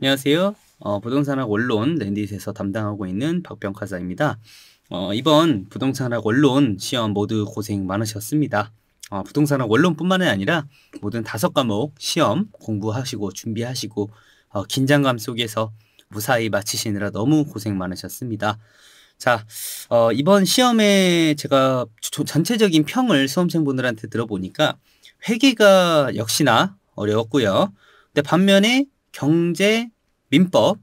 안녕하세요. 부동산학 원론 랜디스에서 담당하고 있는 박병카사입니다. 이번 부동산학 원론 시험 모두 고생 많으셨습니다. 부동산학 원론뿐만이 아니라 모든 5과목 시험 공부하시고 준비하시고 긴장감 속에서 무사히 마치시느라 너무 고생 많으셨습니다. 자, 이번 시험에 제가 전체적인 평을 수험생분들한테 들어보니까 회계가 역시나 어려웠고요. 근데 반면에 경제, 민법,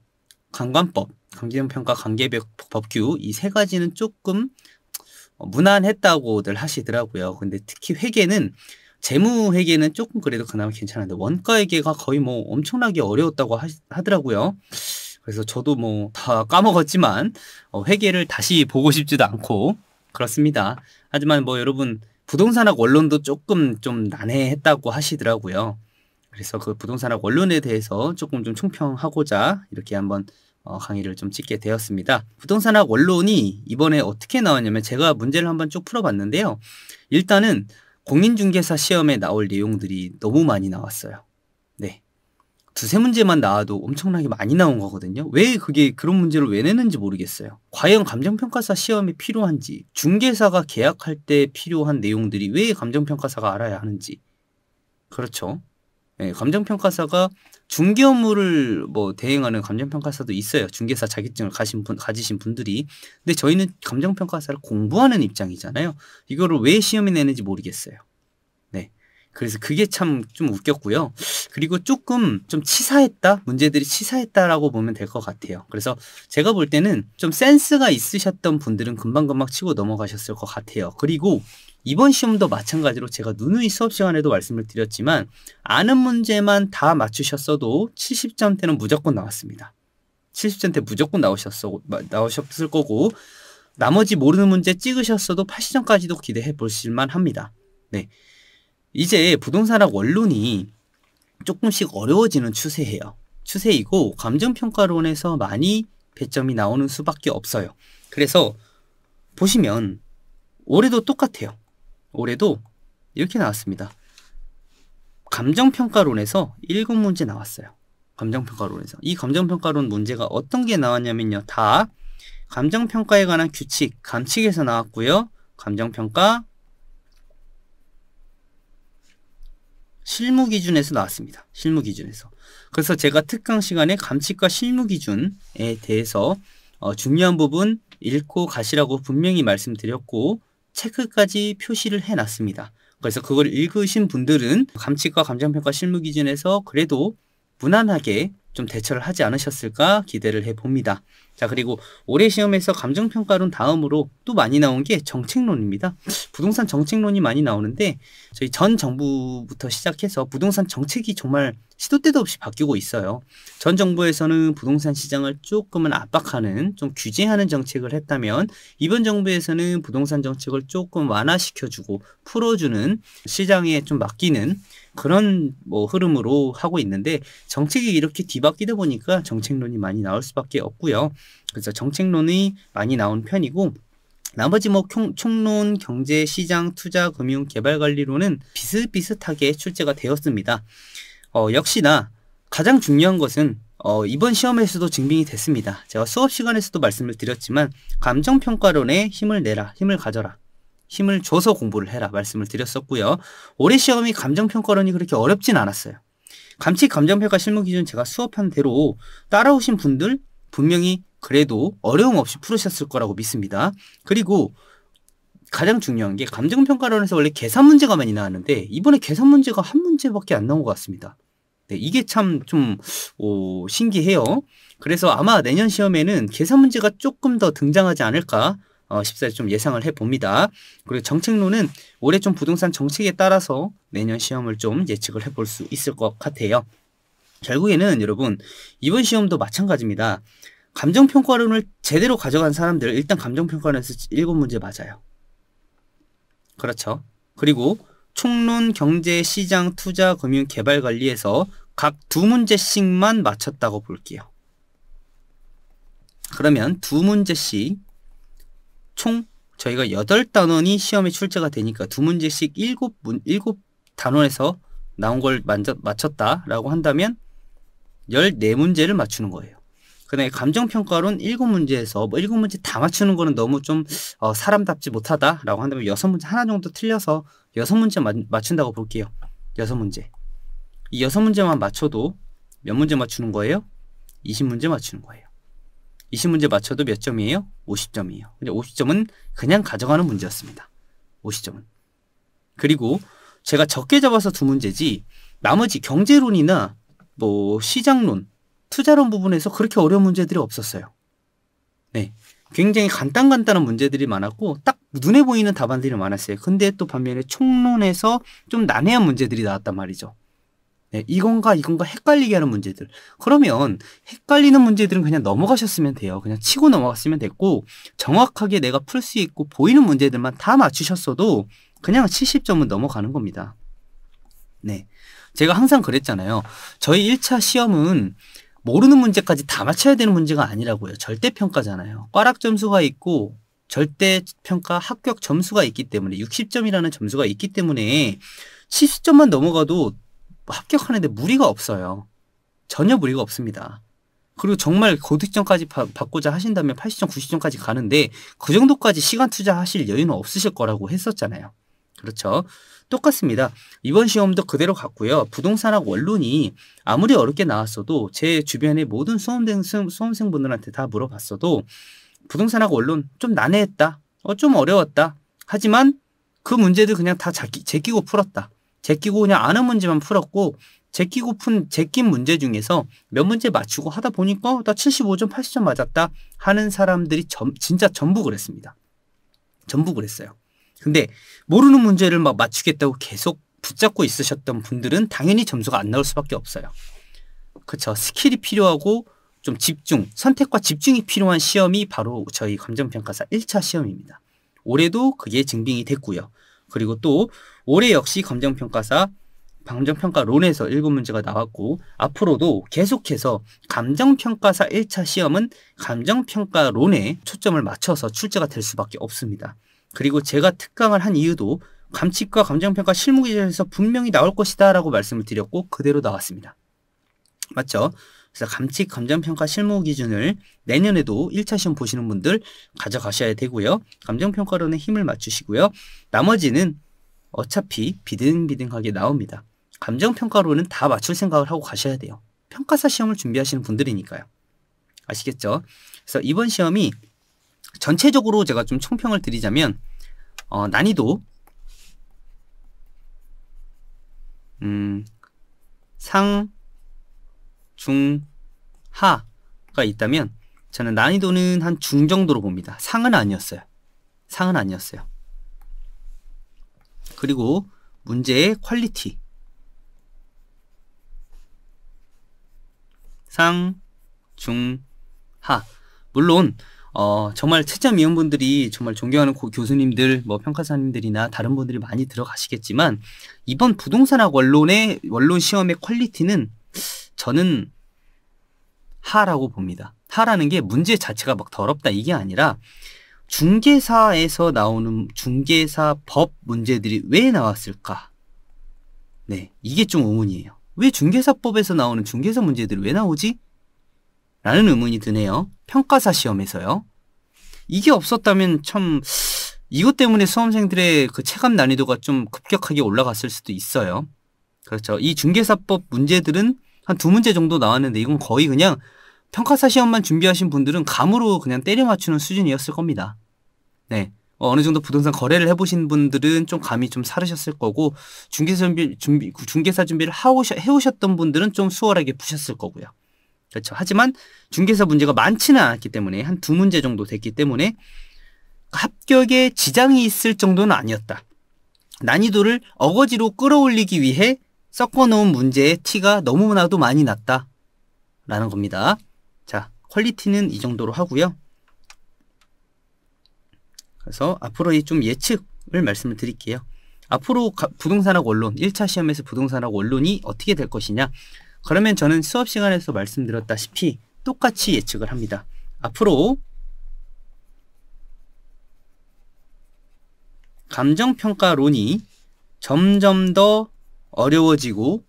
강관법, 강제평가, 관계법규 이 3가지는 조금 무난했다고들 하시더라고요. 근데 특히 회계는 재무회계는 조금 그래도 그나마 괜찮은데 원가회계가 거의 뭐 엄청나게 어려웠다고 하더라고요. 그래서 저도 뭐 다 까먹었지만 회계를 다시 보고 싶지도 않고 그렇습니다. 하지만 뭐 여러분 부동산학 원론도 조금 좀 난해했다고 하시더라고요. 그래서 그 부동산학 원론에 대해서 조금 좀 총평하고자 이렇게 한번 강의를 좀 찍게 되었습니다. 부동산학 원론이 이번에 어떻게 나왔냐면 제가 문제를 한번 쭉 풀어봤는데요. 일단은 공인중개사 시험에 나올 내용들이 너무 많이 나왔어요. 네, 2-3문제만 나와도 엄청나게 많이 나온 거거든요. 왜 그게 그런 문제를 왜 내는지 모르겠어요. 과연 감정평가사 시험에 필요한지, 중개사가 계약할 때 필요한 내용들이 왜 감정평가사가 알아야 하는지. 그렇죠. 네, 감정평가사가 중개 업무를 뭐 대행하는 감정평가사도 있어요. 중개사 자격증을 가지신 분들이. 근데 저희는 감정평가사를 공부하는 입장이잖아요. 이거를 왜 시험에 내는지 모르겠어요. 네, 그래서 그게 참 좀 웃겼고요. 그리고 조금 좀 치사했다? 문제들이 치사했다라고 보면 될 것 같아요. 그래서 제가 볼 때는 좀 센스가 있으셨던 분들은 금방금방 치고 넘어가셨을 것 같아요. 그리고 이번 시험도 마찬가지로 제가 누누이 수업 시간에도 말씀을 드렸지만 아는 문제만 다 맞추셨어도 70점대는 무조건 나왔습니다. 70점대 무조건 나오셨을 거고 나머지 모르는 문제 찍으셨어도 80점까지도 기대해 보실만 합니다. 네, 이제 부동산학 원론이 조금씩 어려워지는 추세이고 감정평가론에서 많이 배점이 나오는 수밖에 없어요. 그래서 보시면 올해도 똑같아요. 올해도 이렇게 나왔습니다. 감정평가론에서 7문제 나왔어요. 감정평가론에서. 이 감정평가론 문제가 어떤 게 나왔냐면요. 다 감정평가에 관한 규칙, 감칙에서 나왔고요. 감정평가 실무기준에서 나왔습니다. 실무기준에서. 그래서 제가 특강 시간에 감칙과 실무기준에 대해서 중요한 부분 읽고 가시라고 분명히 말씀드렸고 체크까지 표시를 해놨습니다. 그래서 그걸 읽으신 분들은 감칙과 감정평가 실무기준에서 그래도 무난하게 좀 대처를 하지 않으셨을까 기대를 해봅니다. 자, 그리고 올해 시험에서 감정평가론 다음으로 또 많이 나온 게 정책론입니다. 부동산 정책론이 많이 나오는데 저희 전 정부부터 시작해서 부동산 정책이 정말 시도 때도 없이 바뀌고 있어요. 전 정부에서는 부동산 시장을 조금은 압박하는, 좀 규제하는 정책을 했다면 이번 정부에서는 부동산 정책을 조금 완화시켜주고 풀어주는, 시장에 좀 맡기는 그런 흐름으로 하고 있는데 정책이 이렇게 뒤바뀌다 보니까 정책론이 많이 나올 수밖에 없고요. 그래서 정책론이 많이 나온 편이고 나머지 총론, 경제, 시장, 투자, 금융, 개발관리론은 비슷비슷하게 출제가 되었습니다. 역시나 가장 중요한 것은 이번 시험에서도 증빙이 됐습니다. 제가 수업 시간에서도 말씀을 드렸지만 감정평가론에 힘을 내라, 힘을 가져라, 힘을 줘서 공부를 해라 말씀을 드렸었고요. 올해 시험이 감정평가론이 그렇게 어렵진 않았어요. 감칙, 감정평가, 실무기준 제가 수업한 대로 따라오신 분들 분명히 그래도 어려움 없이 풀으셨을 거라고 믿습니다. 그리고 가장 중요한 게 감정평가론에서 원래 계산 문제가 많이 나왔는데 이번에 계산 문제가 한 문제밖에 안 나온 것 같습니다. 네, 이게 참 좀 신기해요. 그래서 아마 내년 시험에는 계산 문제가 조금 더 등장하지 않을까 싶어서 좀 예상을 해봅니다. 그리고 정책론은 올해 좀 부동산 정책에 따라서 내년 시험을 좀 예측을 해볼 수 있을 것 같아요. 결국에는 여러분 이번 시험도 마찬가지입니다. 감정평가론을 제대로 가져간 사람들 일단 감정평가론에서 7문제 맞아요. 그렇죠. 그리고 총론, 경제, 시장, 투자, 금융, 개발관리에서 각 2문제씩만 맞췄다고 볼게요. 그러면 2문제씩 총 저희가 8단원이 시험에 출제가 되니까 2문제씩 7단원에서 나온 걸 맞췄다라고 한다면 14문제를 맞추는 거예요. 그 다음에 감정평가론 7문제에서 뭐 7문제 다 맞추는 거는 너무 좀 사람답지 못하다라고 한다면 6문제 하나 정도 틀려서 6문제 맞춘다고 볼게요. 6문제. 이 6문제만 맞춰도 몇 문제 맞추는 거예요? 20문제 맞추는 거예요. 20문제 맞춰도 몇 점이에요? 50점이에요. 근데 50점은 그냥 가져가는 문제였습니다. 50점은. 그리고 제가 적게 잡아서 2문제지 나머지 경제론이나 뭐 시장론, 투자론 부분에서 그렇게 어려운 문제들이 없었어요. 네, 굉장히 간단한 문제들이 많았고 딱 눈에 보이는 답안들이 많았어요. 근데 또 반면에 총론에서 좀 난해한 문제들이 나왔단 말이죠. 네, 이건가 헷갈리게 하는 문제들. 그러면 헷갈리는 문제들은 그냥 넘어가셨으면 돼요. 그냥 치고 넘어갔으면 됐고 정확하게 내가 풀 수 있고 보이는 문제들만 다 맞추셨어도 그냥 70점은 넘어가는 겁니다. 네, 제가 항상 그랬잖아요. 저희 1차 시험은 모르는 문제까지 다 맞춰야 되는 문제가 아니라고요. 절대평가잖아요. 꽈락 점수가 있고 절대평가 합격 점수가 있기 때문에 60점이라는 점수가 있기 때문에 70점만 넘어가도 합격하는데 무리가 없어요. 전혀 무리가 없습니다. 그리고 정말 고득점까지 받고자 하신다면 80점, 90점까지 가는데 그 정도까지 시간 투자하실 여유는 없으실 거라고 했었잖아요. 그렇죠? 똑같습니다. 이번 시험도 그대로 갔고요. 부동산학 원론이 아무리 어렵게 나왔어도 제 주변의 모든 수험생분들한테 다 물어봤어도 부동산학 원론 좀 난해했다. 좀 어려웠다. 하지만 그 문제들 그냥 다 제끼고 풀었다. 제끼고 그냥 아는 문제만 풀었고 제낀 문제 중에서 몇 문제 맞추고 하다 보니까 나 75점, 80점 맞았다 하는 사람들이 진짜 전부 그랬습니다. 전부 그랬어요. 근데 모르는 문제를 막 맞추겠다고 계속 붙잡고 있으셨던 분들은 당연히 점수가 안 나올 수밖에 없어요. 그렇죠. 스킬이 필요하고 좀 집중, 선택과 집중이 필요한 시험이 바로 저희 감정평가사 1차 시험입니다. 올해도 그게 증빙이 됐고요. 그리고 또 올해 역시 감정평가론에서 7문제가 나왔고 앞으로도 계속해서 감정평가사 1차 시험은 감정평가론에 초점을 맞춰서 출제가 될 수밖에 없습니다. 그리고 제가 특강을 한 이유도 감칙과 감정평가 실무기준에서 분명히 나올 것이다 라고 말씀을 드렸고 그대로 나왔습니다. 맞죠? 그래서 감칙, 감정평가 실무기준을 내년에도 1차 시험 보시는 분들 가져가셔야 되고요. 감정평가론에 힘을 맞추시고요. 나머지는 어차피 비등비등하게 나옵니다. 감정평가론은 다 맞출 생각을 하고 가셔야 돼요. 평가사 시험을 준비하시는 분들이니까요. 아시겠죠? 그래서 이번 시험이 전체적으로 제가 좀 총평을 드리자면 난이도 상, 중, 하가 있다면 저는 난이도는 한 중 정도로 봅니다. 상은 아니었어요. 상은 아니었어요. 그리고 문제의 퀄리티 상, 중, 하. 물론 정말 채점위원분들이 정말 존경하는 교수님들, 뭐 평가사님들이나 다른 분들이 많이 들어가시겠지만 이번 부동산학 원론 시험의 퀄리티는 저는 하라고 봅니다. 하라는 게 문제 자체가 막 더럽다 이게 아니라 중개사에서 나오는 중개사 법 문제들이 왜 나왔을까? 네, 이게 좀 의문이에요. 왜 중개사법에서 나오는 중개사 문제들이 왜 나오지? 라는 의문이 드네요. 평가사 시험에서요. 이게 없었다면 참 이것 때문에 수험생들의 그 체감 난이도가 좀 급격하게 올라갔을 수도 있어요. 그렇죠. 이 중개사법 문제들은 한 2문제 정도 나왔는데 이건 거의 그냥 평가사 시험만 준비하신 분들은 감으로 그냥 때려 맞추는 수준이었을 겁니다. 네. 어느 정도 부동산 거래를 해보신 분들은 좀 감이 좀 사르셨을 거고 중개사 준비를 해오셨던 분들은 좀 수월하게 푸셨을 거고요. 그렇죠. 하지만 중개사 문제가 많지는 않았기 때문에 한 2문제 정도 됐기 때문에 합격에 지장이 있을 정도는 아니었다. 난이도를 어거지로 끌어올리기 위해 섞어놓은 문제의 티가 너무나도 많이 났다 라는 겁니다. 자, 퀄리티는 이 정도로 하고요. 그래서 앞으로의 좀 예측을 말씀을 드릴게요. 앞으로 부동산학 원론 1차 시험에서 부동산학 원론이 어떻게 될 것이냐, 그러면 저는 수업 시간에서 말씀드렸다시피 똑같이 예측을 합니다. 앞으로 감정평가론이 점점 더 어려워지고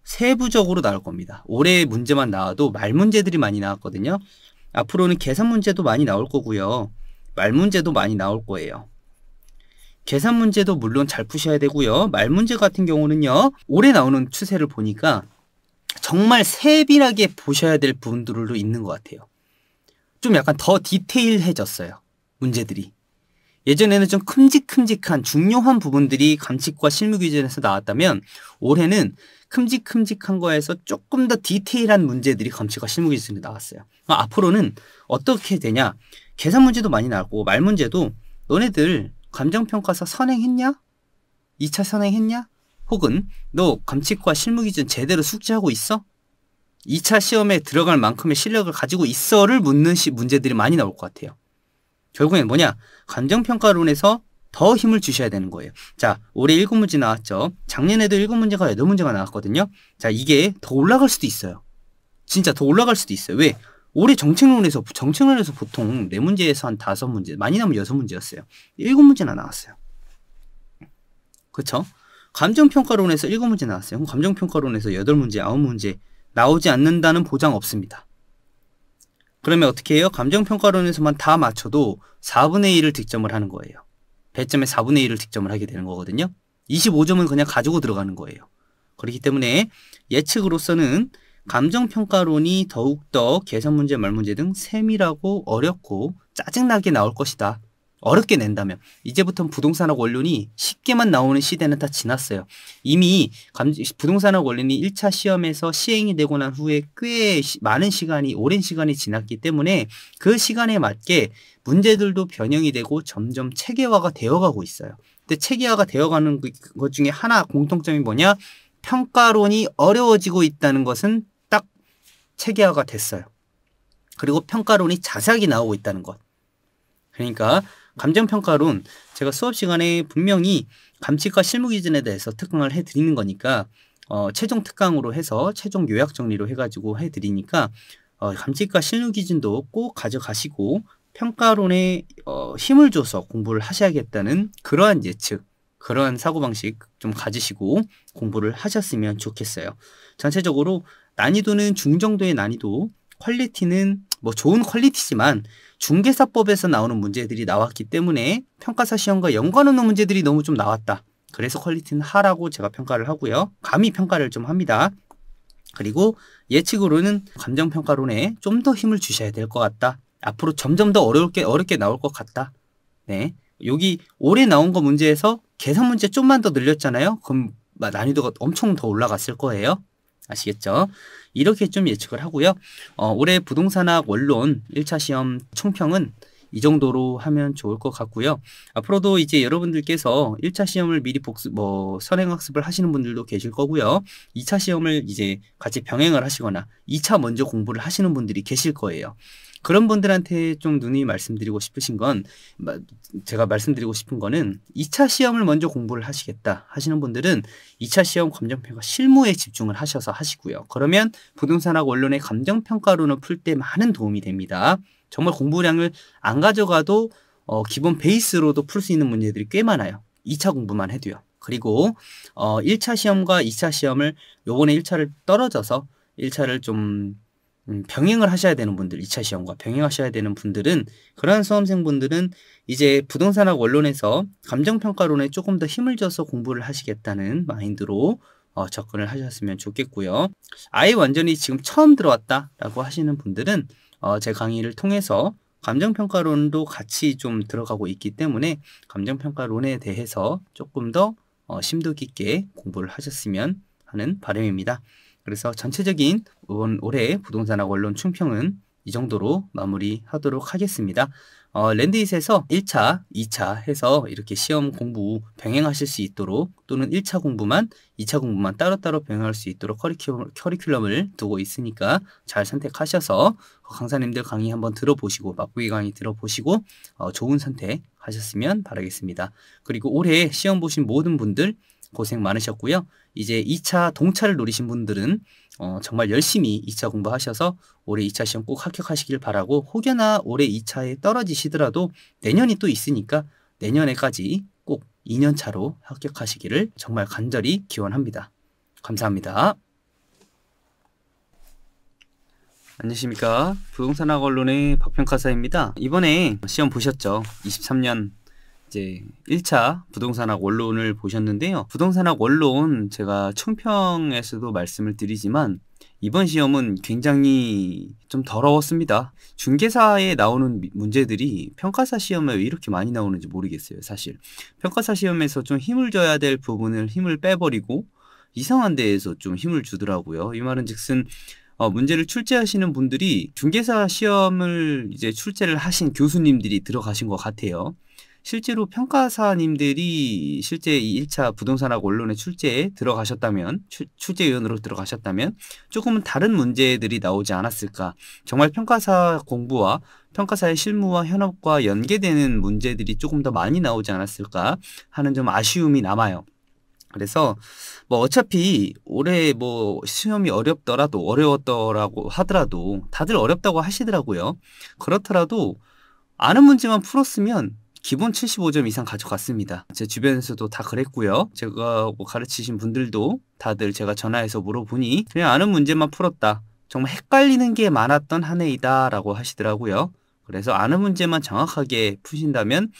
세부적으로 나올 겁니다. 올해 문제만 나와도 말 문제들이 많이 나왔거든요. 앞으로는 계산 문제도 많이 나올 거고요. 말 문제도 많이 나올 거예요. 계산 문제도 물론 잘 푸셔야 되고요. 말 문제 같은 경우는요. 올해 나오는 추세를 보니까 정말 세밀하게 보셔야 될 부분들도 있는 것 같아요. 좀 약간 더 디테일해졌어요. 문제들이. 예전에는 좀 큼직큼직한 중요한 부분들이 감칙과 실무 기준에서 나왔다면 올해는 큼직큼직한 거에서 조금 더 디테일한 문제들이 감칙과 실무 기준에 나왔어요. 앞으로는 어떻게 되냐? 계산 문제도 많이 나왔고 말 문제도 너네들 감정평가서 선행했냐? 2차 선행했냐? 혹은 너 감칙과 실무 기준 제대로 숙지하고 있어? 2차 시험에 들어갈 만큼의 실력을 가지고 있어를 묻는 문제들이 많이 나올 것 같아요. 결국엔 뭐냐? 감정평가론에서 더 힘을 주셔야 되는 거예요. 자, 올해 7문제 나왔죠. 작년에도 7문제가 8문제가 나왔거든요. 자, 이게 더 올라갈 수도 있어요. 진짜 더 올라갈 수도 있어요. 왜? 올해 정책론에서 보통 4문제에서 한 5문제, 많이 나오면 6문제였어요. 7문제나 나왔어요. 그쵸? 감정평가론에서 7문제 나왔어요. 그럼 감정평가론에서 8문제, 9문제 나오지 않는다는 보장 없습니다. 그러면 어떻게 해요? 감정평가론에서만 다 맞춰도 4분의 1을 득점을 하는 거예요. 배점의 4분의 1을 득점을 하게 되는 거거든요. 25점은 그냥 가지고 들어가는 거예요. 그렇기 때문에 예측으로서는 감정평가론이 더욱더 계산문제, 말문제 등 세밀하고 어렵고 짜증나게 나올 것이다. 어렵게 낸다면 이제부터는 부동산학 원론이 쉽게만 나오는 시대는 다 지났어요. 이미 부동산학 원론이 1차 시험에서 시행이 되고 난 후에 꽤 많은 시간이 오랜 시간이 지났기 때문에 그 시간에 맞게 문제들도 변형이 되고 점점 체계화가 되어가고 있어요. 근데 체계화가 되어가는 것 중에 하나 공통점이 뭐냐? 평가론이 어려워지고 있다는 것은 딱 체계화가 됐어요. 그리고 평가론이 자세하게 나오고 있다는 것. 그러니까 감정평가론 제가 수업 시간에 분명히 감칙과 실무 기준에 대해서 특강을 해드리는 거니까 최종 특강으로 해서 최종 요약 정리로 해가지고 해드리니까 감칙과 실무 기준도 꼭 가져가시고 평가론에 힘을 줘서 공부를 하셔야겠다는 그러한 예측, 그러한 사고방식 좀 가지시고 공부를 하셨으면 좋겠어요. 전체적으로 난이도는 중정도의 난이도, 퀄리티는 뭐 좋은 퀄리티지만 중개사법에서 나오는 문제들이 나왔기 때문에 평가사 시험과 연관없는 문제들이 너무 좀 나왔다. 그래서 퀄리티는 하라고 제가 평가를 하고요. 감히 평가를 좀 합니다. 그리고 예측으로는 감정평가론에 좀 더 힘을 주셔야 될 것 같다. 앞으로 점점 더 어렵게 나올 것 같다. 네, 여기 올해 나온 거 문제에서 계산 문제 좀만 더 늘렸잖아요. 그럼 난이도가 엄청 더 올라갔을 거예요. 아시겠죠? 이렇게 좀 예측을 하고요. 올해 부동산학 원론 1차 시험 총평은 이 정도로 하면 좋을 것 같고요. 앞으로도 이제 여러분들께서 1차 시험을 미리 선행학습을 하시는 분들도 계실 거고요. 2차 시험을 이제 같이 병행을 하시거나 2차 먼저 공부를 하시는 분들이 계실 거예요. 그런 분들한테 좀 누누이 말씀드리고 싶으신 건, 제가 말씀드리고 싶은 거는 2차 시험을 먼저 공부를 하시겠다 하시는 분들은 2차 시험 감정평가 실무에 집중을 하셔서 하시고요. 그러면 부동산학 원론의 감정평가론을 풀 때 많은 도움이 됩니다. 정말 공부량을 안 가져가도 기본 베이스로도 풀 수 있는 문제들이 꽤 많아요. 2차 공부만 해도요. 그리고 1차 시험과 2차 시험을 요번에 1차를 떨어져서 1차를 좀 병행을 하셔야 되는 분들, 2차 시험과 병행하셔야 되는 분들은, 그러한 수험생분들은 이제 부동산학 원론에서 감정평가론에 조금 더 힘을 줘서 공부를 하시겠다는 마인드로 접근을 하셨으면 좋겠고요. 아예 완전히 지금 처음 들어왔다라고 하시는 분들은 제 강의를 통해서 감정평가론도 같이 좀 들어가고 있기 때문에 감정평가론에 대해서 조금 더 심도 깊게 공부를 하셨으면 하는 바람입니다. 그래서 전체적인 올해 부동산학 원론 총평은 이 정도로 마무리하도록 하겠습니다. 랜드잇에서 1차, 2차 해서 이렇게 시험 공부 병행하실 수 있도록, 또는 1차 공부만, 2차 공부만 따로따로 병행할 수 있도록 커리큘럼을 두고 있으니까 잘 선택하셔서 강사님들 강의 한번 들어보시고, 맛보기 강의 들어보시고 좋은 선택 하셨으면 바라겠습니다. 그리고 올해 시험 보신 모든 분들 고생 많으셨고요. 이제 2차 동차를 노리신 분들은 정말 열심히 2차 공부하셔서 올해 2차 시험 꼭 합격하시길 바라고, 혹여나 올해 2차에 떨어지시더라도 내년이 또 있으니까 내년에까지 꼭 2년 차로 합격하시기를 정말 간절히 기원합니다. 감사합니다. 안녕하십니까. 부동산학 언론의 박평가사입니다. 이번에 시험 보셨죠? 23년 이제 1차 부동산학 원론을 보셨는데요. 부동산학 원론 제가 총평에서도 말씀을 드리지만 이번 시험은 굉장히 좀 더러웠습니다. 중개사에 나오는 문제들이 평가사 시험에 왜 이렇게 많이 나오는지 모르겠어요. 사실 평가사 시험에서 좀 힘을 줘야 될 부분을 힘을 빼버리고 이상한 데에서 좀 힘을 주더라고요. 이 말은 즉슨 문제를 출제하시는 분들이 중개사 시험을 이제 출제를 하신 교수님들이 들어가신 것 같아요. 실제로 평가사님들이 실제 이 1차 부동산학 원론의 출제에 들어가셨다면, 출제위원으로 들어가셨다면 조금은 다른 문제들이 나오지 않았을까. 정말 평가사 공부와 평가사의 실무와 현업과 연계되는 문제들이 조금 더 많이 나오지 않았을까 하는 좀 아쉬움이 남아요. 그래서 뭐 어차피 올해 뭐 시험이 어려웠더라고 하더라도 다들 어렵다고 하시더라고요. 그렇더라도 아는 문제만 풀었으면 기본 75점 이상 가져갔습니다. 제 주변에서도 다 그랬고요. 제가 뭐 가르치신 분들도 다들 제가 전화해서 물어보니 그냥 아는 문제만 풀었다. 정말 헷갈리는 게 많았던 한 해이다 라고 하시더라고요. 그래서 아는 문제만 정확하게 푸신다면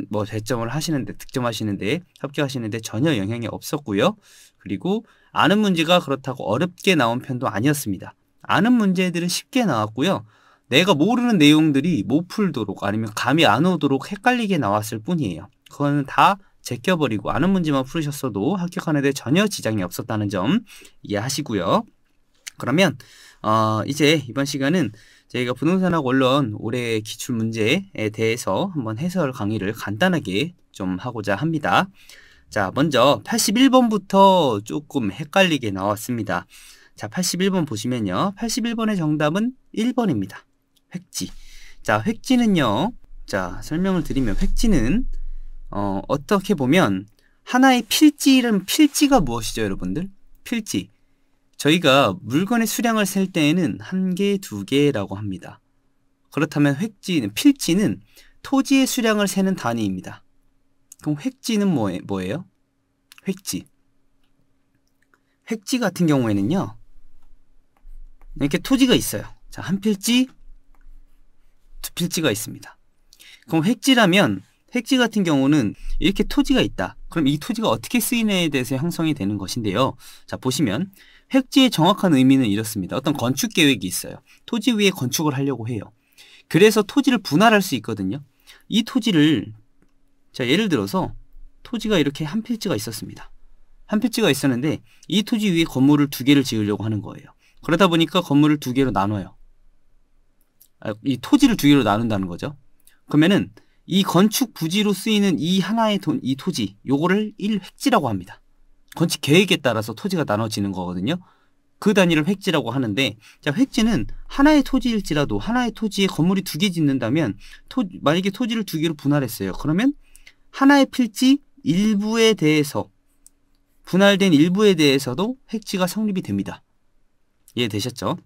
뭐 배점을 하시는데, 득점하시는데, 합격하시는데 전혀 영향이 없었고요. 그리고 아는 문제가 그렇다고 어렵게 나온 편도 아니었습니다. 아는 문제들은 쉽게 나왔고요. 내가 모르는 내용들이 못 풀도록 아니면 감이 안 오도록 헷갈리게 나왔을 뿐이에요. 그거는 다 제껴버리고 아는 문제만 풀으셨어도 합격하는 데 전혀 지장이 없었다는 점 이해하시고요. 그러면 이제 이번 시간은 저희가 부동산학 원론 올해 기출문제에 대해서 한번 해설 강의를 간단하게 좀 하고자 합니다. 자, 먼저 81번부터 조금 헷갈리게 나왔습니다. 자, 81번 보시면요. 81번의 정답은 1번입니다. 획지. 자, 획지는요. 자, 설명을 드리면 획지는 어떻게 보면 하나의 필지가 무엇이죠, 여러분들? 필지. 저희가 물건의 수량을 셀 때에는 1개, 2개라고 합니다. 그렇다면 필지는 토지의 수량을 세는 단위입니다. 그럼 획지는 뭐예요? 획지 같은 경우에는요. 이렇게 토지가 있어요. 자, 한 필지, 두 필지가 있습니다. 그럼 획지 같은 경우는 이렇게 토지가 있다. 그럼 이 토지가 어떻게 쓰이느냐에 대해서 형성이 되는 것인데요. 자, 보시면 획지의 정확한 의미는 이렇습니다. 어떤 건축 계획이 있어요. 토지 위에 건축을 하려고 해요. 그래서 토지를 분할할 수 있거든요. 이 토지를 자, 예를 들어서 토지가 이렇게 한 필지가 있었습니다. 한 필지가 있었는데 이 토지 위에 건물을 2개를 지으려고 하는 거예요. 그러다 보니까 건물을 2개로 나눠요. 이 토지를 2개로 나눈다는 거죠. 그러면은 이 건축 부지로 쓰이는 이 하나의 이 토지, 요거를 1획지라고 합니다. 건축 계획에 따라서 토지가 나눠지는 거거든요. 그 단위를 획지라고 하는데, 자, 획지는 하나의 토지일지라도 하나의 토지에 건물이 2개 짓는다면 만약에 토지를 2개로 분할했어요. 그러면 하나의 필지 일부에 대해서 분할된 일부에 대해서도 획지가 성립이 됩니다. 이해되셨죠?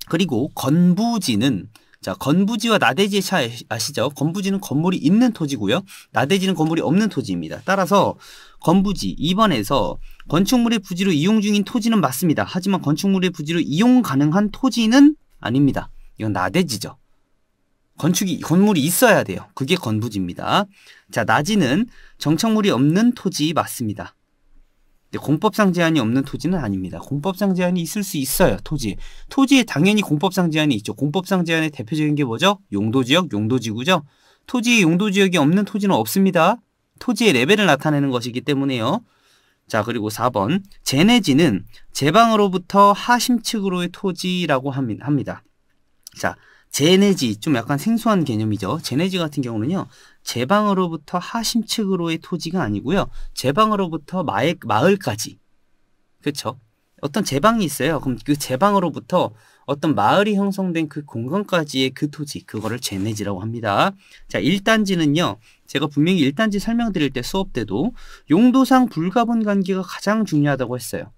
그리고 건부지는 자, 건부지와 나대지의 차이 아시죠? 건부지는 건물이 있는 토지고요. 나대지는 건물이 없는 토지입니다. 따라서 건부지 2번에서 건축물의 부지로 이용 중인 토지는 맞습니다. 하지만 건축물의 부지로 이용 가능한 토지는 아닙니다. 이건 나대지죠. 건물이 있어야 돼요. 그게 건부지입니다. 자, 나지는 정착물이 없는 토지 맞습니다. 공법상 제한이 없는 토지는 아닙니다. 공법상 제한이 있을 수 있어요. 토지에 당연히 공법상 제한이 있죠. 공법상 제한의 대표적인 게 뭐죠? 용도지역, 용도지구죠. 토지에 용도지역이 없는 토지는 없습니다. 토지의 레벨을 나타내는 것이기 때문에요. 자, 그리고 4번 제내지는 제방으로부터 하심측으로의 토지라고 합니다. 자, 제내지 좀 약간 생소한 개념이죠. 제내지 같은 경우는요. 제방으로부터 하심측으로의 토지가 아니고요. 제방으로부터 마을까지. 그렇죠? 어떤 제방이 있어요. 그럼 그 제방으로부터 어떤 마을이 형성된 그 공간까지의 그 토지, 그거를 제내지라고 합니다. 자, 1단지는요. 제가 분명히 1단지 설명드릴 때 수업 때도 용도상 불가분 관계가 가장 중요하다고 했어요.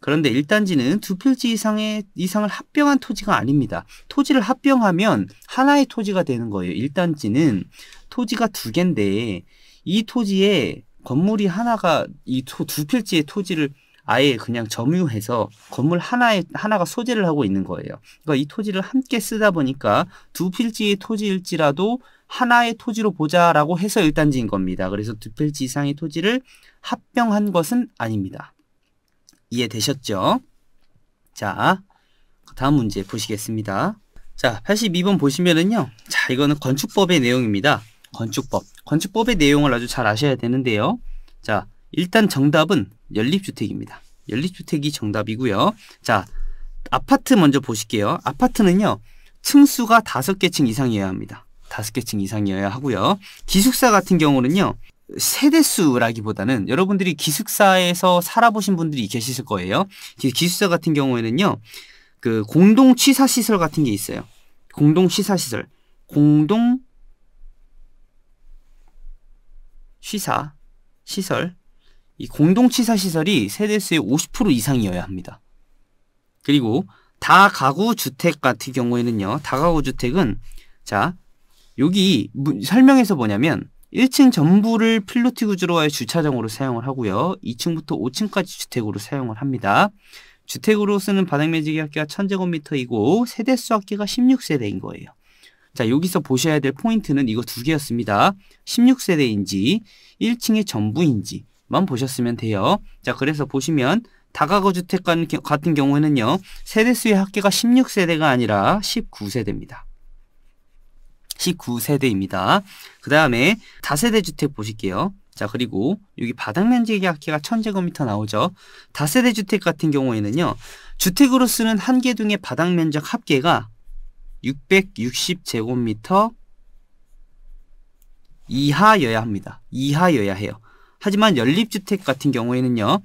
그런데 1단지는 2필지 이상을 합병한 토지가 아닙니다. 토지를 합병하면 하나의 토지가 되는 거예요. 1단지는 토지가 2개인데 이 토지에 건물이 하나가 이 2필지의 토지를 아예 그냥 점유해서 건물 하나가 소재를 하고 있는 거예요. 그러니까 이 토지를 함께 쓰다 보니까 두 필지의 토지일지라도 하나의 토지로 보자라고 해서 1단지인 겁니다. 그래서 두 필지 이상의 토지를 합병한 것은 아닙니다. 이해되셨죠? 자, 다음 문제 보시겠습니다. 자, 82번 보시면은요. 자, 이거는 건축법의 내용입니다. 건축법의 내용을 아주 잘 아셔야 되는데요. 자, 일단 정답은 연립주택입니다. 연립주택이 정답이고요. 자, 아파트 먼저 보실게요. 아파트는요. 층수가 5개 층 이상이어야 합니다. 5개 층 이상이어야 하고요. 기숙사 같은 경우는요. 세대수라기보다는 여러분들이 기숙사에서 살아보신 분들이 계실 거예요. 기숙사 같은 경우에는요. 그 공동 취사시설 같은 게 있어요. 공동 취사시설. 공동 취사시설. 이 공동 취사시설이 세대수의 50% 이상이어야 합니다. 그리고 다가구 주택 같은 경우에는요. 다가구 주택은 자, 여기 설명에서 뭐냐면 1층 전부를 필로티 구조로 하여 주차장으로 사용을 하고요. 2층부터 5층까지 주택으로 사용을 합니다. 주택으로 쓰는 바닥면적의 합계가 1000제곱미터이고 세대수 합계가 16세대인 거예요. 자, 여기서 보셔야 될 포인트는 이거 두 개였습니다. 16세대인지 1층의 전부인지만 보셨으면 돼요. 자, 그래서 보시면 다가구 주택 같은 경우에는요. 세대수의 합계가 16세대가 아니라 19세대입니다. 19세대입니다. 그 다음에 다세대 주택 보실게요. 자, 그리고 여기 바닥면적의 합계가 1000제곱미터 나오죠. 다세대 주택 같은 경우에는요. 주택으로 쓰는 한 개 등의 바닥면적 합계가 660제곱미터 이하여야 합니다. 이하여야 해요. 하지만 연립주택 같은 경우에는요.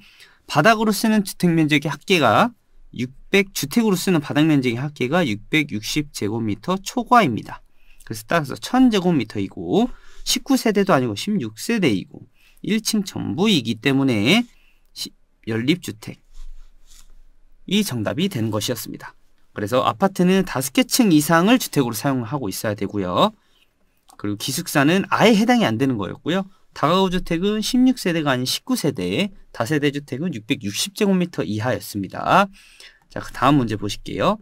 바닥으로 쓰는 주택면적의 합계가 주택으로 쓰는 바닥면적의 합계가 660제곱미터 초과입니다. 그래서 따라서 1000제곱미터이고 19세대도 아니고 16세대이고 1층 전부이기 때문에 연립주택이 정답이 되는 것이었습니다. 그래서 아파트는 5개 층 이상을 주택으로 사용하고 있어야 되고요. 그리고 기숙사는 아예 해당이 안 되는 거였고요. 다가구 주택은 16세대가 아닌 19세대, 다세대 주택은 660제곱미터 이하였습니다. 자, 그 다음 문제 보실게요.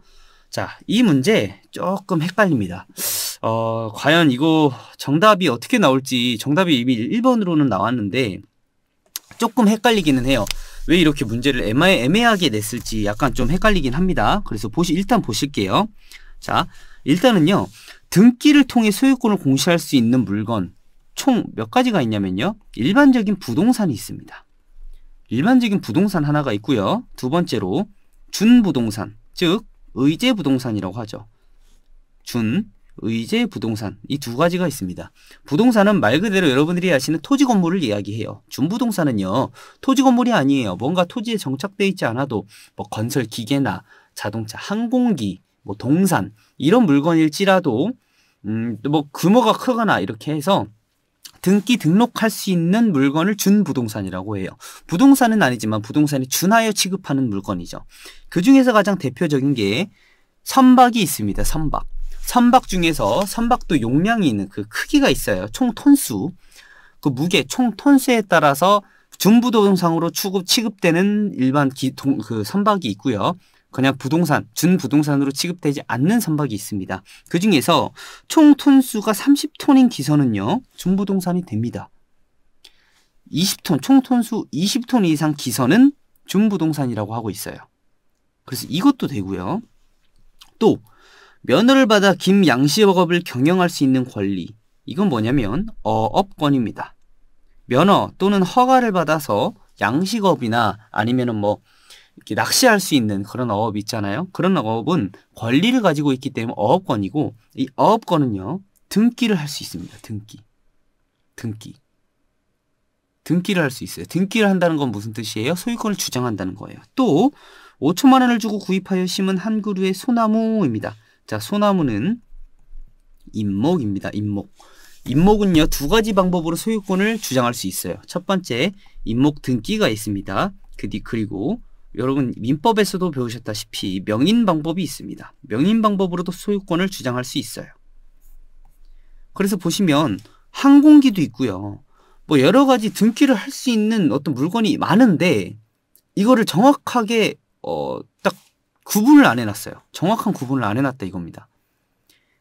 자, 이 문제 조금 헷갈립니다. 과연 이거 정답이 어떻게 나올지, 정답이 이미 1번으로는 나왔는데 조금 헷갈리기는 해요. 왜 이렇게 문제를 애매하게 냈을지 약간 좀 헷갈리긴 합니다. 그래서 일단 보실게요. 자, 일단은요. 등기를 통해 소유권을 공시할 수 있는 물건 총 몇 가지가 있냐면요. 일반적인 부동산이 있습니다. 일반적인 부동산 하나가 있고요. 두 번째로 준부동산, 즉 의제부동산이라고 하죠. 의제부동산, 이 두 가지가 있습니다. 부동산은 말 그대로 여러분들이 아시는 토지 건물을 이야기해요. 준부동산은요. 토지 건물이 아니에요. 뭔가 토지에 정착되어 있지 않아도 뭐 건설 기계나 자동차, 항공기, 뭐 동산 이런 물건일지라도 뭐 규모가 크거나 이렇게 해서 등록할 수 있는 물건을 준부동산이라고 해요. 부동산은 아니지만 부동산이 준하여 취급하는 물건이죠. 그 중에서 가장 대표적인 게 선박이 있습니다. 선박 중에서 선박도 용량이 있는 그 크기가 있어요. 총 톤수. 그 무게 총 톤수에 따라서 준부동산으로 취급되는 일반 그 선박이 있고요. 그냥 준부동산으로 취급되지 않는 선박이 있습니다. 그 중에서 총 톤수가 30톤인 기선은요, 준부동산이 됩니다. 20톤, 총 톤수 20톤 이상 기선은 준부동산이라고 하고 있어요. 그래서 이것도 되고요. 또 면허를 받아 김양식업을 경영할 수 있는 권리. 이건 뭐냐면 어업권입니다. 면허 또는 허가를 받아서 양식업이나 아니면은 뭐 이렇게 낚시할 수 있는 그런 어업 있잖아요. 그런 어업은 권리를 가지고 있기 때문에 어업권이고, 이 어업권은요. 등기를 할 수 있습니다. 등기를 할 수 있어요. 등기를 한다는 건 무슨 뜻이에요? 소유권을 주장한다는 거예요. 또 5천만 원을 주고 구입하여 심은 한 그루의 소나무입니다. 자, 소나무는 임목입니다. 임목은요, 두 가지 방법으로 소유권을 주장할 수 있어요. 첫 번째, 임목 등기가 있습니다. 그리고 여러분 민법에서도 배우셨다시피 명인 방법이 있습니다. 명인 방법으로도 소유권을 주장할 수 있어요. 그래서 보시면 항공기도 있고요. 뭐 여러 가지 등기를 할 수 있는 어떤 물건이 많은데 이거를 정확하게 딱 구분을 안 해놨어요. 정확한 구분을 안 해놨다 이겁니다.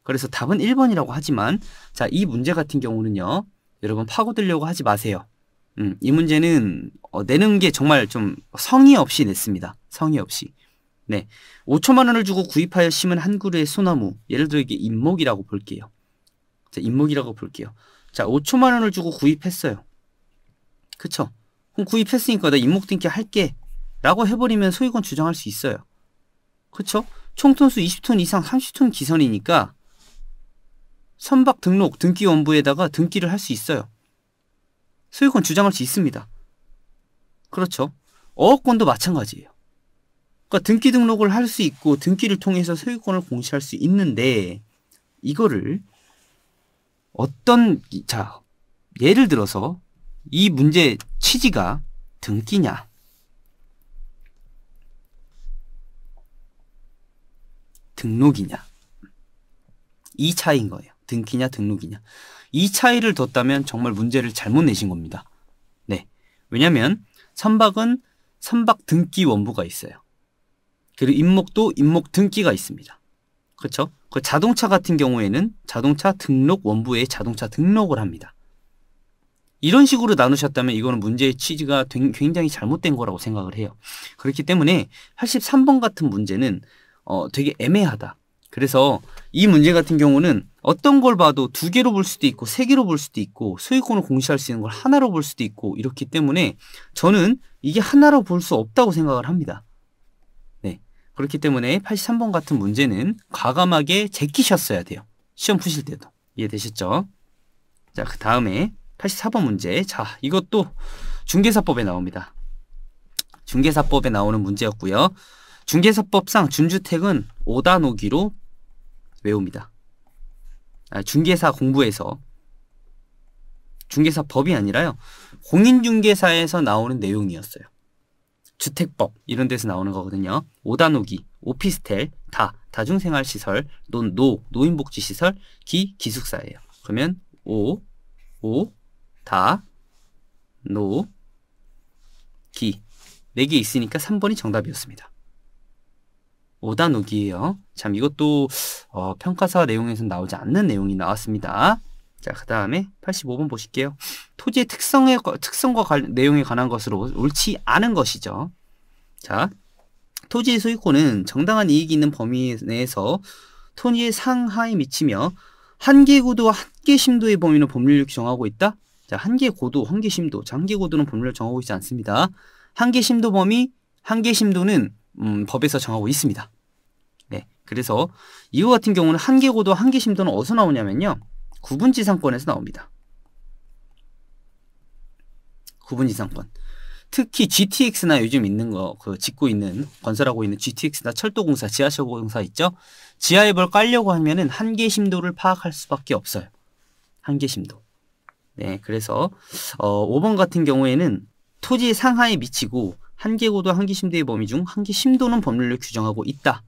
그래서 답은 1번이라고 하지만 자, 이 문제 같은 경우는요. 여러분 파고들려고 하지 마세요. 이 문제는 내는 게 정말 좀 성의 없이 냈습니다. 성의 없이. 네, 5천만 원을 주고 구입하여 심은 한 그루의 소나무. 예를 들어 이게 잎목이라고 볼게요. 자, 잎목이라고 볼게요. 자, 5천만 원을 주고 구입했어요. 그쵸? 그럼 구입했으니까 나 잎목 등기 할게 라고 해버리면 소유권 주장할 수 있어요. 그쵸? 총톤수 20톤 이상 30톤 기선이니까 선박 등록 등기 원부에다가 등기를 할 수 있어요. 소유권 주장할 수 있습니다. 그렇죠? 어업권도 마찬가지예요. 그러니까 등기 등록을 할 수 있고 등기를 통해서 소유권을 공시할 수 있는데 이거를 자, 예를 들어서 이 문제 취지가 등기냐 등록이냐 이 차이인 거예요. 등기냐 등록이냐 이 차이를 뒀다면 정말 문제를 잘못 내신 겁니다. 네, 왜냐하면 선박은 선박 등기 원부가 있어요. 그리고 잎목도 잎목 등기가 있습니다. 그렇죠? 그 자동차 같은 경우에는 자동차 등록 원부에 자동차 등록을 합니다. 이런 식으로 나누셨다면 이거는 문제의 취지가 굉장히 잘못된 거라고 생각을 해요. 그렇기 때문에 83번 같은 문제는 되게 애매하다. 그래서 이 문제 같은 경우는 어떤 걸 봐도 2개로 볼 수도 있고 3개로 볼 수도 있고 소유권을 공시할 수 있는 걸 하나로 볼 수도 있고 이렇기 때문에 저는 이게 하나로 볼 수 없다고 생각을 합니다. 네, 그렇기 때문에 83번 같은 문제는 과감하게 제끼셨어야 돼요. 시험 푸실 때도. 이해되셨죠? 자, 그 다음에 84번 문제. 자, 이것도 중개사법에 나옵니다. 중개사법에 나오는 문제였고요. 중개사법상 준주택은 오다노기로 외웁니다. 중개사 공부에서 중개사법이 아니라요. 공인중개사에서 나오는 내용이었어요. 주택법 이런 데서 나오는 거거든요. 오다노기, 오피스텔, 다중생활시설, 노인복지시설, 기숙사예요. 그러면 기 4개 있으니까 3번이 정답이었습니다. 오다노기예요. 참 이것도 평가사 내용에서는 나오지 않는 내용이 나왔습니다. 자, 그 다음에 85번 보실게요. 토지의 특성과 내용에 관한 것으로 옳지 않은 것이죠. 자, 토지의 소유권은 정당한 이익이 있는 범위 내에서 토지의 상하에 미치며 한계고도와 한계심도의 범위는 법률로 규정하고 있다. 자, 한계고도, 한계심도. 자, 한계고도는 법률로 정하고 있지 않습니다. 한계심도 범위, 한계심도는 법에서 정하고 있습니다. 네, 그래서 이거 같은 경우는 한계고도, 한계심도는 어디서 나오냐면요. 구분지상권에서 나옵니다. 구분지상권. 특히 GTX나 요즘 있는 거, 건설하고 있는 GTX나 철도공사, 지하철공사 있죠? 지하에뭘 깔려고 하면은 한계심도를 파악할 수밖에 없어요. 한계심도. 네, 그래서 5번 같은 경우에는 토지의 상하에 미치고 한계고도, 한계심도의 범위 중 한계심도는 법률로 규정하고 있다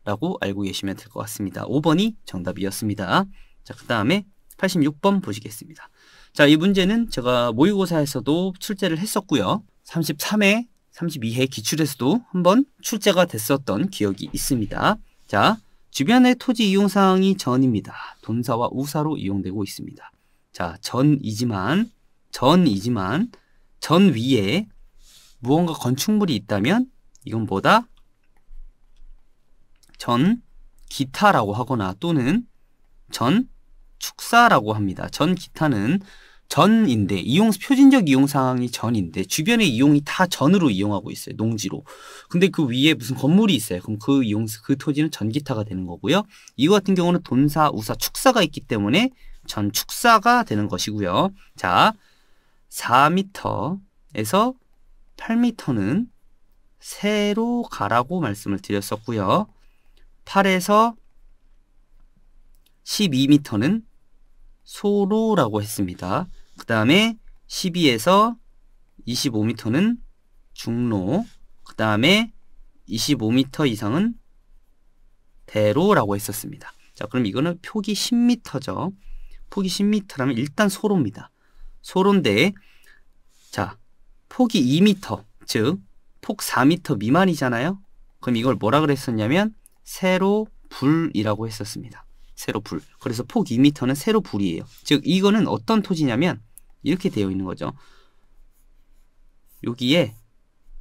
라고 알고 계시면 될 것 같습니다. 5번이 정답이었습니다. 자, 그 다음에 86번 보시겠습니다. 자, 이 문제는 제가 모의고사에서도 출제를 했었고요. 33회, 32회 기출에서도 한번 출제가 됐었던 기억이 있습니다. 자, 주변의 토지 이용사항이 전입니다. 돈사와 우사로 이용되고 있습니다. 자, 전이지만 전 위에 무언가 건축물이 있다면 이건 뭐다? 전 기타라고 하거나 또는 전 축사라고 합니다. 전 기타는 전인데 표준적 이용 상황이 전인데 주변의 이용이 다 전으로 이용하고 있어요. 농지로. 근데 그 위에 무슨 건물이 있어요. 그럼 그 토지는 전기타가 되는 거고요. 이거 같은 경우는 돈사, 우사, 축사가 있기 때문에 전축사가 되는 것이고요. 자, 4m에서 8m는 세로 가라고 말씀을 드렸었고요. 8에서 12m는 소로라고 했습니다. 그 다음에 12에서 25m는 중로, 그 다음에 25m 이상은 대로라고 했었습니다. 자, 그럼 이거는 폭이 10m죠. 폭이 10m라면 일단 소로입니다. 소로인데, 자, 폭이 2m, 즉 폭 4m 미만이잖아요. 그럼 이걸 뭐라 그랬었냐면 세로불이라고 했었습니다. 세로불. 그래서 폭 2m는 세로불이에요. 즉 이거는 어떤 토지냐면 이렇게 되어 있는 거죠. 여기에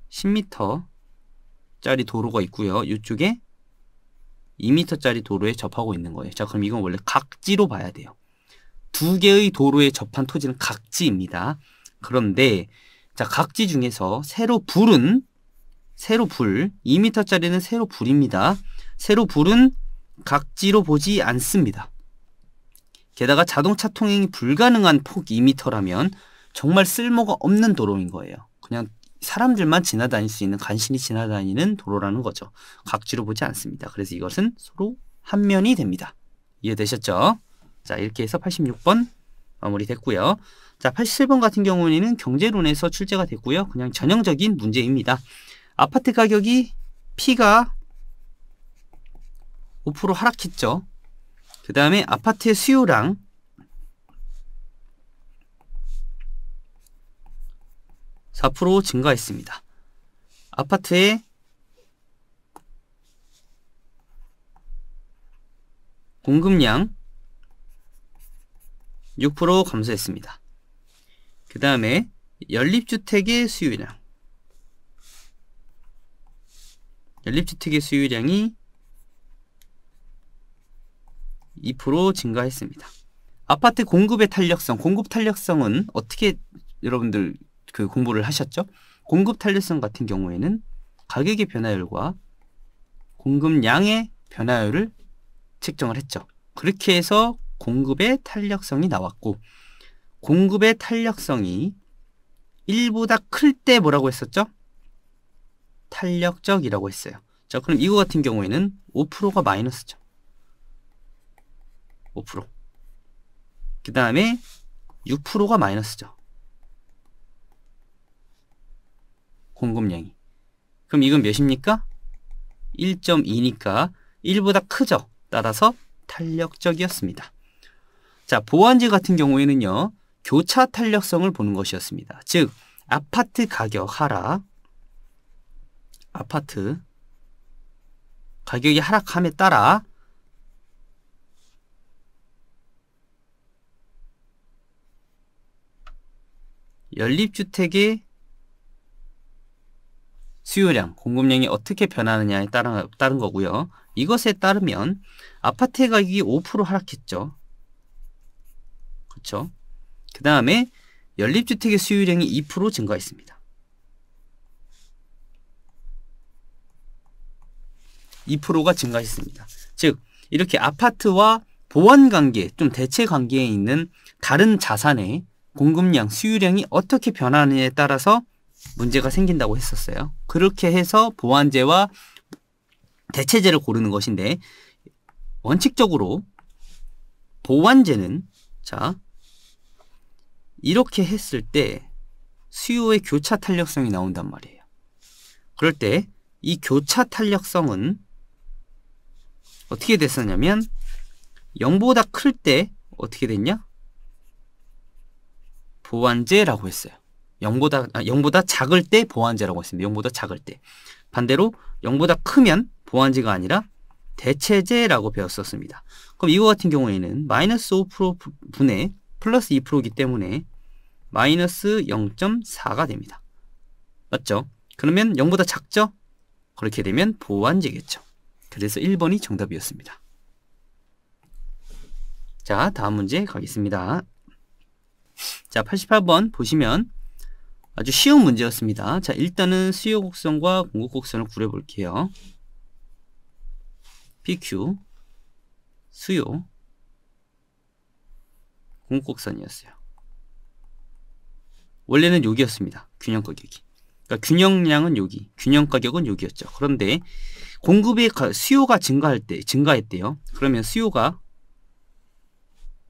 10m 짜리 도로가 있고요. 이쪽에 2m 짜리 도로에 접하고 있는 거예요. 자, 그럼 이건 원래 각지로 봐야 돼요. 두 개의 도로에 접한 토지는 각지입니다. 그런데 자, 각지 중에서 세로불은 세로불 2m 짜리는 세로불입니다. 세로불은 각지로 보지 않습니다. 게다가 자동차 통행이 불가능한 폭 2m라면 정말 쓸모가 없는 도로인 거예요. 그냥 사람들만 지나다닐 수 있는, 간신히 지나다니는 도로라는 거죠. 각지로 보지 않습니다. 그래서 이것은 서로 한 면이 됩니다. 이해되셨죠? 자, 이렇게 해서 86번 마무리됐고요. 자, 87번 같은 경우에는 경제론에서 출제가 됐고요. 그냥 전형적인 문제입니다. 아파트 가격이 P가 5% 하락했죠. 그 다음에 아파트의 수요량 (4% 증가했습니다. 아파트의 공급량 6% 감소했습니다. 그 다음에 연립주택의 수요량, 연립주택의 수요량이 2% 증가했습니다. 아파트 공급의 탄력성, 공급 탄력성은 어떻게 여러분들 그 공부를 하셨죠? 공급 탄력성 같은 경우에는 가격의 변화율과 공급량의 변화율을 측정을 했죠. 그렇게 해서 공급의 탄력성이 나왔고, 공급의 탄력성이 1보다 클 때 뭐라고 했었죠? 탄력적이라고 했어요. 자, 그럼 이거 같은 경우에는 5%가 마이너스죠. 5%. 그 다음에 6%가 마이너스죠. 공급량이. 그럼 이건 몇입니까? 1.2니까 1보다 크죠. 따라서 탄력적이었습니다. 자, 보완제 같은 경우에는요, 교차 탄력성을 보는 것이었습니다. 즉, 아파트 가격 하락, 아파트 가격이 하락함에 따라 연립주택의 수요량, 공급량이 어떻게 변하느냐에 따른 거고요. 이것에 따르면 아파트 가격이 5% 하락했죠. 그렇죠? 그 다음에 연립주택의 수요량이 2% 증가했습니다. 2%가 증가했습니다. 즉, 이렇게 아파트와 보완관계, 좀 대체관계에 있는 다른 자산의 공급량, 수요량이 어떻게 변하느냐에 따라서 문제가 생긴다고 했었어요. 그렇게 해서 보완제와 대체제를 고르는 것인데, 원칙적으로 보완제는 자, 이렇게 했을 때 수요의 교차 탄력성이 나온단 말이에요. 그럴 때 이 교차 탄력성은 어떻게 됐었냐면 0보다 클 때 어떻게 됐냐? 보완제라고 했어요. 0보다 작을 때 보완제라고 했습니다. 0보다 작을 때. 반대로 0보다 크면 보완제가 아니라 대체제라고 배웠었습니다. 그럼 이거 같은 경우에는 마이너스 5% 분의 플러스 2%이기 때문에 마이너스 0.4가 됩니다. 맞죠? 그러면 0보다 작죠? 그렇게 되면 보완제겠죠. 그래서 1번이 정답이었습니다. 자, 다음 문제 가겠습니다. 자, 88번 보시면 아주 쉬운 문제였습니다. 자, 일단은 수요 곡선과 공급 곡선을 그려 볼게요. PQ 수요 공급 곡선이었어요. 원래는 여기였습니다. 균형 가격이. 그러니까 균형량은 여기, 균형 가격은 여기였죠. 그런데 공급의 수요가 증가했대요. 그러면 수요가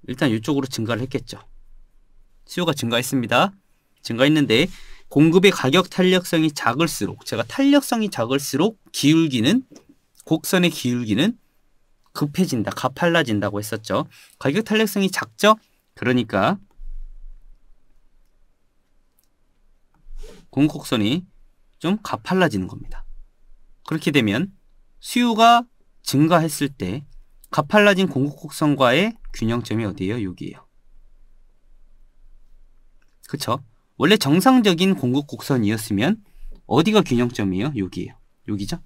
일단 이쪽으로 증가를 했겠죠. 수요가 증가했습니다. 증가했는데 공급의 가격 탄력성이 작을수록, 제가 탄력성이 작을수록 기울기는, 곡선의 기울기는 급해진다, 가팔라진다고 했었죠. 가격 탄력성이 작죠? 그러니까 공급 곡선이 좀 가팔라지는 겁니다. 그렇게 되면 수요가 증가했을 때 가팔라진 공급 곡선과의 균형점이 어디예요? 여기에요. 그쵸? 원래 정상적인 공급 곡선이었으면 어디가 균형점이에요? 여기에요. 여기죠?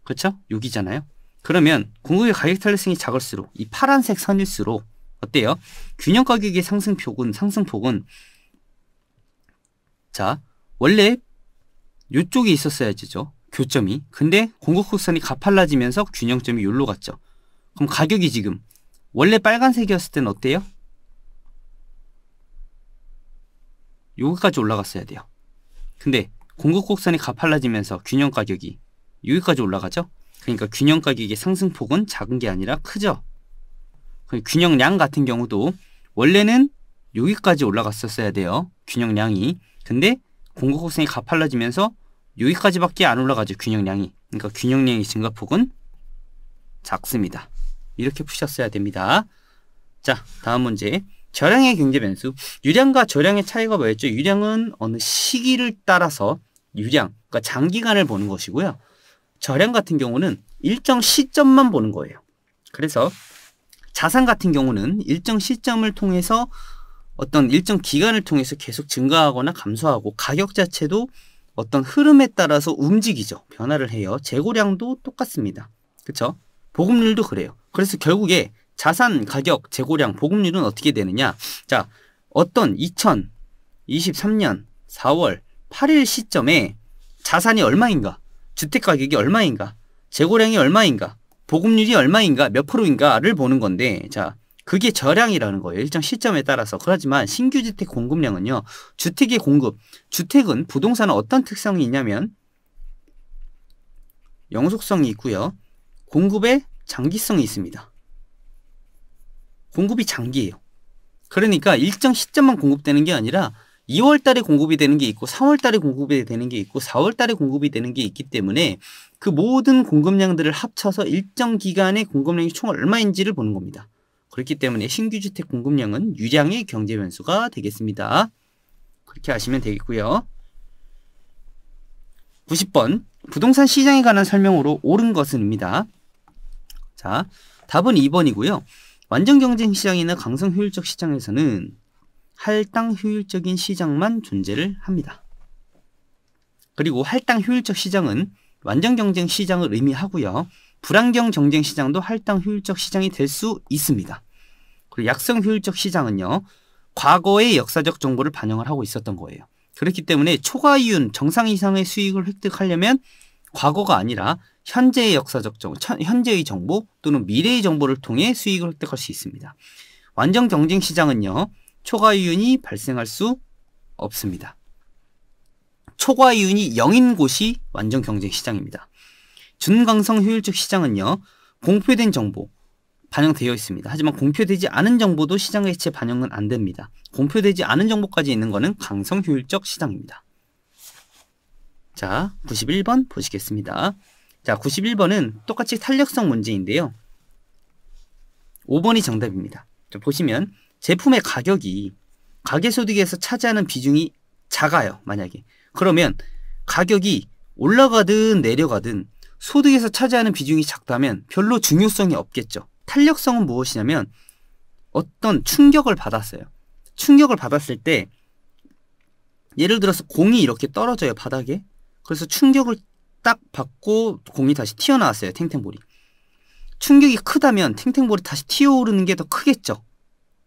그쵸? 여기잖아요. 그러면 공급의 가격 탄력성이 작을수록 이 파란색 선일수록 어때요? 균형 가격의 상승폭은 자, 원래 이쪽에 있었어야죠. 교점이. 근데 공급 곡선이 가팔라지면서 균형점이 여기로 갔죠. 그럼 가격이 지금 원래 빨간색이었을 때는 어때요? 여기까지 올라갔어야 돼요. 근데 공급 곡선이 가팔라지면서 균형 가격이 여기까지 올라가죠. 그러니까 균형 가격의 상승폭은 작은 게 아니라 크죠. 균형량 같은 경우도 원래는 여기까지 올라갔었어야 돼요. 균형량이. 근데 공급 곡선이 가팔라지면서 여기까지밖에 안 올라가죠. 균형량이. 그러니까 균형량의 증가폭은 작습니다. 이렇게 푸셨어야 됩니다. 자, 다음 문제. 저량의 경제 변수. 유량과 저량의 차이가 뭐였죠? 유량은 어느 시기를 따라서 유량, 그러니까 장기간을 보는 것이고요. 저량 같은 경우는 일정 시점만 보는 거예요. 그래서 자산 같은 경우는 일정 시점을 통해서 어떤 일정 기간을 통해서 계속 증가하거나 감소하고 가격 자체도 어떤 흐름에 따라서 움직이죠. 변화를 해요. 재고량도 똑같습니다. 그쵸? 보급률도 그래요. 그래서 결국에 자산, 가격, 재고량, 보급률은 어떻게 되느냐? 자, 어떤 2023년 4월 8일 시점에 자산이 얼마인가? 주택 가격이 얼마인가? 재고량이 얼마인가? 보급률이 얼마인가? 몇 프로인가를 보는 건데, 자, 그게 저량이라는 거예요. 일정 시점에 따라서. 그렇지만 신규 주택 공급량은요. 주택의 공급. 주택은 부동산은 어떤 특성이 있냐면 영속성이 있고요. 공급에 장기성이 있습니다. 공급이 장기예요. 그러니까 일정 시점만 공급되는 게 아니라 2월 달에 공급이 되는 게 있고 3월 달에 공급이 되는 게 있고 4월 달에 공급이 되는 게 있기 때문에 그 모든 공급량들을 합쳐서 일정 기간의 공급량이 총 얼마인지를 보는 겁니다. 그렇기 때문에 신규 주택 공급량은 유량의 경제 변수가 되겠습니다. 그렇게 아시면 되겠고요. 90번 부동산 시장에 관한 설명으로 옳은 것은입니다. 자, 답은 2번이고요. 완전 경쟁 시장이나 강성 효율적 시장에서는 할당 효율적인 시장만 존재를 합니다. 그리고 할당 효율적 시장은 완전 경쟁 시장을 의미하고요. 불안경 경쟁 시장도 할당 효율적 시장이 될 수 있습니다. 그리고 약성 효율적 시장은요. 과거의 역사적 정보를 반영을 하고 있었던 거예요. 그렇기 때문에 초과이윤 정상 이상의 수익을 획득하려면 과거가 아니라 현재의 역사적 정보, 현재의 정보 또는 미래의 정보를 통해 수익을 획득할 수 있습니다. 완전 경쟁 시장은요. 초과이윤이 발생할 수 없습니다. 초과이윤이 0인 곳이 완전 경쟁 시장입니다. 준강성 효율적 시장은요. 공표된 정보 반영되어 있습니다. 하지만 공표되지 않은 정보도 시장 가치에 반영은 안 됩니다. 공표되지 않은 정보까지 있는 것은 강성 효율적 시장입니다. 자, 91번 보시겠습니다. 자, 91번은 똑같이 탄력성 문제인데요. 5번이 정답입니다. 자, 보시면 제품의 가격이 가계소득에서 차지하는 비중이 작아요. 만약에. 그러면 가격이 올라가든 내려가든 소득에서 차지하는 비중이 작다면 별로 중요성이 없겠죠. 탄력성은 무엇이냐면 어떤 충격을 받았어요. 충격을 받았을 때 예를 들어서 공이 이렇게 떨어져요. 바닥에. 그래서 충격을 딱 받고 공이 다시 튀어나왔어요. 탱탱볼이. 충격이 크다면 탱탱볼이 다시 튀어오르는 게 더 크겠죠.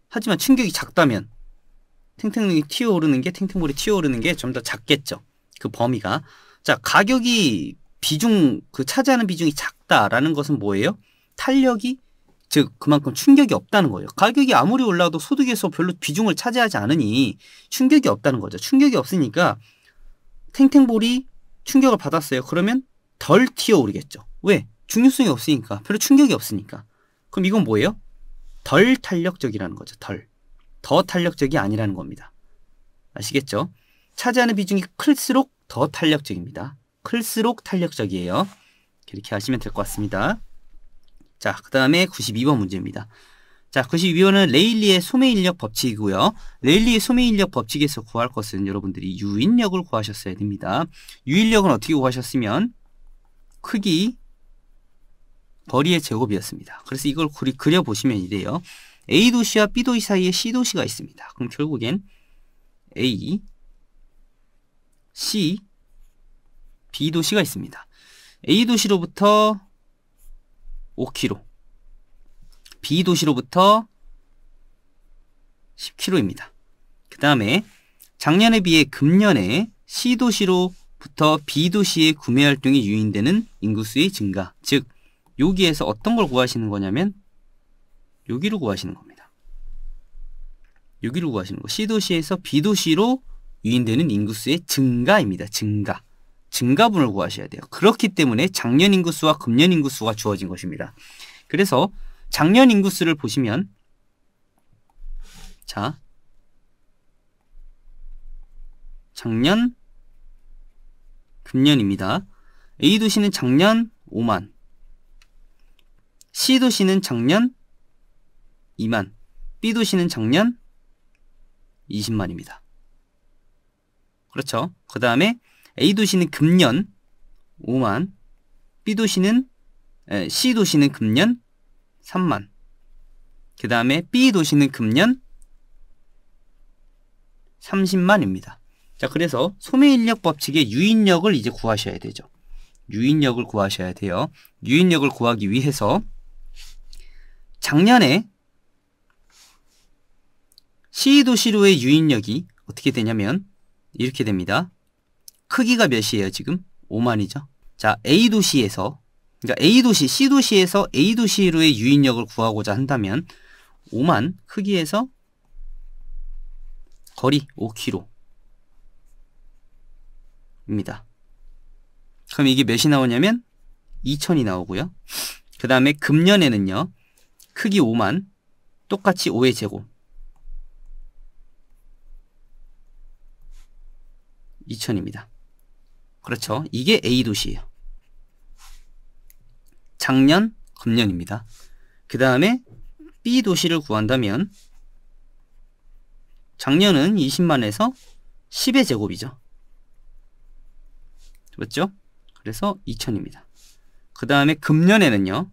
하지만 충격이 작다면 탱탱볼이 튀어오르는 게 좀 더 작겠죠. 그 범위가. 자, 가격이 차지하는 비중이 작다라는 것은 뭐예요? 탄력이, 즉 그만큼 충격이 없다는 거예요. 가격이 아무리 올라도 소득에서 별로 비중을 차지하지 않으니 충격이 없다는 거죠. 충격이 없으니까 탱탱볼이 충격을 받았어요. 그러면 덜 튀어오르겠죠. 왜? 중요성이 없으니까. 별로 충격이 없으니까. 그럼 이건 뭐예요? 덜 탄력적이라는 거죠. 더 탄력적이 아니라는 겁니다. 아시겠죠? 차지하는 비중이 클수록 더 탄력적입니다. 클수록 탄력적이에요. 이렇게 하시면 될 것 같습니다. 자, 그 다음에 92번 문제입니다. 자, 92번은 레일리의 소매인력 법칙이고요. 레일리의 소매인력 법칙에서 구할 것은 여러분들이 유인력을 구하셨어야 됩니다. 유인력은 어떻게 구하셨으면 크기 거리의 제곱이었습니다. 그래서 이걸 그려보시면 이래요. A도시와 B도시 사이에 C도시가 있습니다. 그럼 결국엔 A, C, B도시가 있습니다. A도시로부터 5km, B도시로부터 10km입니다. 그 다음에 작년에 비해 금년에 C도시로부터 B도시의 구매활동이 유인되는 인구수의 증가, 즉 여기에서 어떤 걸 구하시는 거냐면 여기를 구하시는 겁니다. 여기를 구하시는 거. C도시에서 B도시로 유인되는 인구수의 증가입니다. 증가분을 구하셔야 돼요. 그렇기 때문에 작년 인구수와 금년 인구수가 주어진 것입니다. 그래서 작년 인구수를 보시면, 자, 작년, 금년입니다. A도시는 작년 5만, C도시는 작년 2만, B도시는 작년 20만입니다. 그렇죠? 그 다음에 A도시는 금년 5만, C도시는 금년 3만, 그 다음에 B도시는 금년 30만입니다. 자, 그래서 소매인력 법칙의 유인력을 이제 구하셔야 되죠. 유인력을 구하셔야 돼요. 유인력을 구하기 위해서 작년에 C도시로의 유인력이 어떻게 되냐면 이렇게 됩니다. 크기가 몇이에요? 지금 5만이죠. 자, A도시에서, 그러니까 A도시, C도시에서 A도시로의 유인력을 구하고자 한다면 5만 크기에서 거리 5km입니다. 그럼 이게 몇이 나오냐면 2000이 나오고요. 그 다음에 금년에는요, 크기 5만 똑같이 5의 제곱 2000입니다. 그렇죠. 이게 A도시예요. 작년, 금년입니다. 그 다음에 B도시를 구한다면 작년은 20만에서 10의 제곱이죠. 맞죠? 그래서 2000입니다. 그 다음에 금년에는요,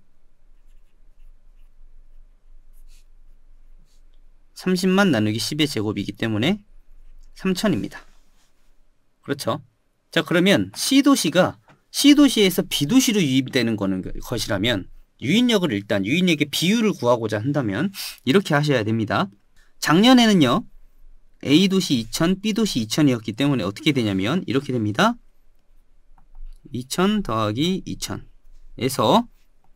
30만 나누기 10의 제곱이기 때문에 3000입니다. 그렇죠? 자, 그러면 C도시에서 B도시로 유입되는 것이라면 유인력의 비율을 구하고자 한다면 이렇게 하셔야 됩니다. 작년에는요, A도시 2000, B도시 2000이었기 때문에 어떻게 되냐면 이렇게 됩니다. 2000 더하기 2000에서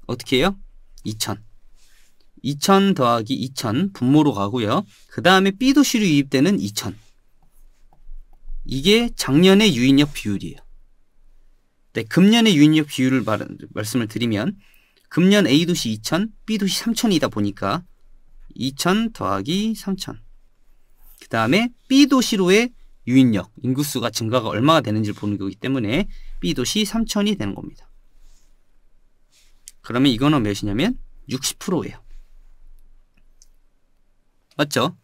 어떻게 해요? 2000 더하기 2000 분모로 가고요. 그 다음에 B도시로 유입되는 2000, 이게 작년의 유인력 비율이에요. 네, 금년의 유인력 비율을 말씀을 드리면 금년 A도시 2000, B도시 3000이다 보니까 2000 더하기 3000, 그 다음에 B도시로의 유인력, 인구수가 증가가 얼마가 되는지를 보는 거기 때문에 B도시 3000이 되는 겁니다. 그러면 이거는 몇이냐면 60%예요. 맞죠?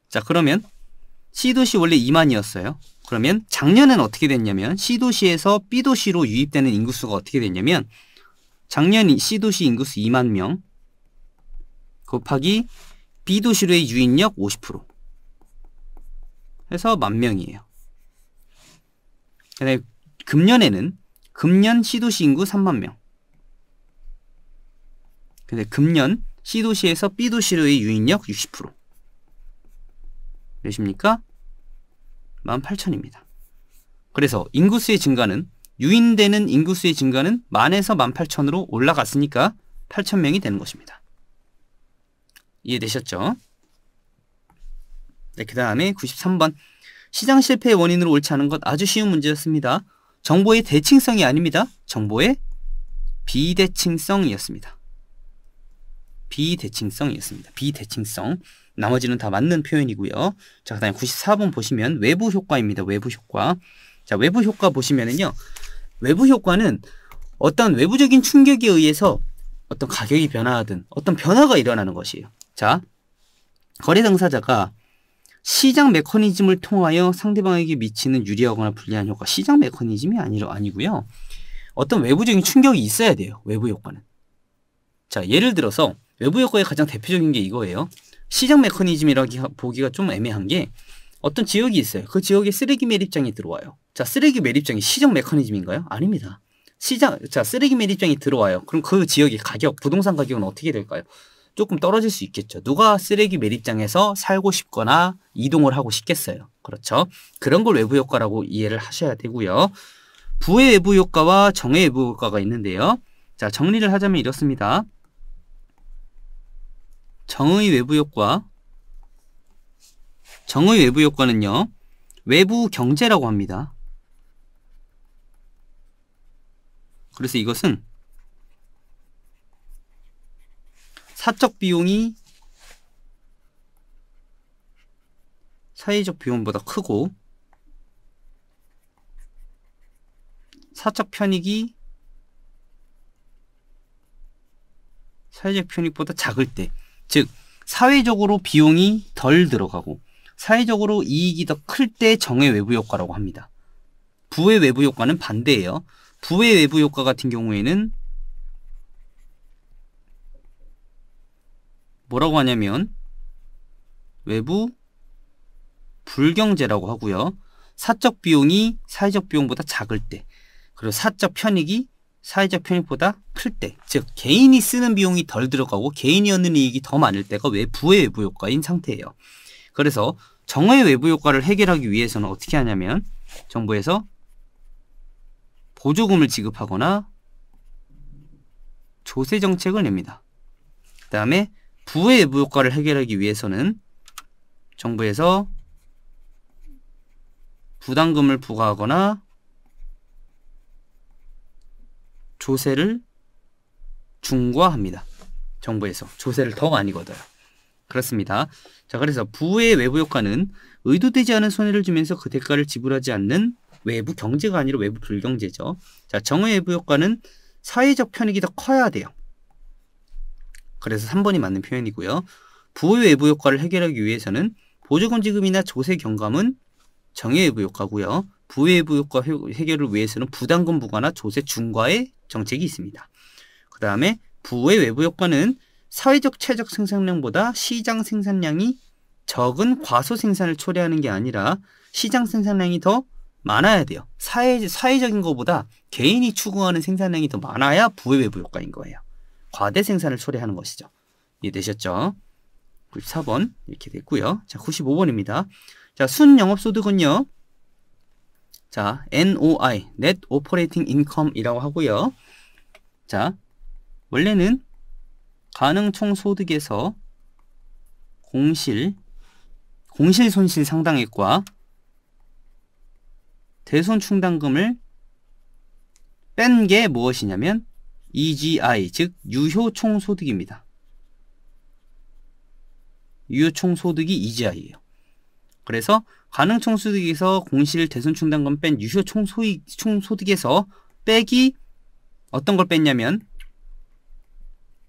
자, 그러면 C도시 원래 2만이었어요. 그러면 작년에는 어떻게 됐냐면 C도시에서 B도시로 유입되는 인구수가 어떻게 됐냐면 작년 C도시 인구수 2만 명 곱하기 B도시로의 유인력 50% 해서 10,000명이에요. 그다음에 금년 C도시 인구 3만 명. 근데 금년 C도시에서 B도시로의 유인력 60%. 몇입니까? 18,000입니다. 그래서 인구수의 증가는, 유인되는 인구수의 증가는 10,000에서 18,000으로 올라갔으니까 8,000명이 되는 것입니다. 이해되셨죠? 네, 그 다음에 93번. 시장 실패의 원인으로 옳지 않은 것, 아주 쉬운 문제였습니다. 정보의 대칭성이 아닙니다. 정보의 비대칭성이었습니다. 비대칭성. 나머지는 다 맞는 표현이고요. 자, 그 다음에 94번 보시면 외부 효과입니다. 외부 효과. 자, 외부 효과 보시면은요, 외부 효과는 어떤 외부적인 충격에 의해서 어떤 가격이 변화하든 어떤 변화가 일어나는 것이에요. 자, 거래 당사자가 시장 메커니즘을 통하여 상대방에게 미치는 유리하거나 불리한 효과. 시장 메커니즘이 아니고요. 어떤 외부적인 충격이 있어야 돼요. 외부 효과는. 자, 예를 들어서 외부 효과의 가장 대표적인 게 이거예요. 시장 메커니즘이라고 보기가 좀 애매한 게 어떤 지역이 있어요. 그 지역에 쓰레기 매립장이 들어와요. 자, 쓰레기 매립장이 시장 메커니즘인가요? 아닙니다. 쓰레기 매립장이 들어와요. 그럼 그 지역의 가격, 부동산 가격은 어떻게 될까요? 조금 떨어질 수 있겠죠. 누가 쓰레기 매립장에서 살고 싶거나 이동을 하고 싶겠어요. 그렇죠? 그런 걸 외부 효과라고 이해를 하셔야 되고요. 부의 외부 효과와 정의 외부 효과가 있는데요. 자, 정리를 하자면 이렇습니다. 정의 외부 효과는요, 외부 경제라고 합니다. 그래서 이것은 사적 비용이 사회적 비용보다 크고 사적 편익이 사회적 편익보다 작을 때, 즉 사회적으로 비용이 덜 들어가고 사회적으로 이익이 더 클 때 정의 외부 효과라고 합니다. 부의 외부 효과는 반대예요. 부의 외부 효과 같은 경우에는 뭐라고 하냐면 외부 불경제라고 하고요. 사적 비용이 사회적 비용보다 작을 때, 그리고 사적 편익이 사회적 편익보다 클 때, 즉 개인이 쓰는 비용이 덜 들어가고 개인이 얻는 이익이 더 많을 때가 부의 외부 효과인 상태예요. 그래서 정의 외부 효과를 해결하기 위해서는 어떻게 하냐면 정부에서 보조금을 지급하거나 조세 정책을 냅니다. 그 다음에 부의 외부 효과를 해결하기 위해서는 정부에서 부담금을 부과하거나 조세를 중과합니다. 정부에서 조세를 더 많이 걷어요. 그렇습니다. 자, 그래서 부의 외부 효과는 의도되지 않은 손해를 주면서 그 대가를 지불하지 않는 외부 경제가 아니라 외부 불경제죠. 자, 정의 외부 효과는 사회적 편익이 더 커야 돼요. 그래서 3번이 맞는 표현이고요. 부의 외부 효과를 해결하기 위해서는 보조금 지급이나 조세 경감은 정의 외부 효과고요. 부의 외부 효과 해결을 위해서는 부담금 부과나 조세 중과의 정책이 있습니다. 그 다음에 부의 외부 효과는 사회적 최적 생산량보다 시장 생산량이 적은 과소 생산을 초래하는 게 아니라 시장 생산량이 더 많아야 돼요. 사회적인 것보다 개인이 추구하는 생산량이 더 많아야 부의 외부 효과인 거예요. 과대 생산을 초래하는 것이죠. 이해되셨죠? 94번 이렇게 됐고요. 자, 95번입니다. 자, 순영업소득은요. 자, NOI, Net Operating Income이라고 하고요. 자, 원래는 가능총소득에서 공실 손실 상당액과 대손충당금을 뺀 게 무엇이냐면 EGI, 즉 유효총소득입니다. 유효총소득이 EGI예요. 그래서 가능총소득에서 공실 대손충당금 뺀 유효총소득에서 빼기 어떤 걸 뺐냐면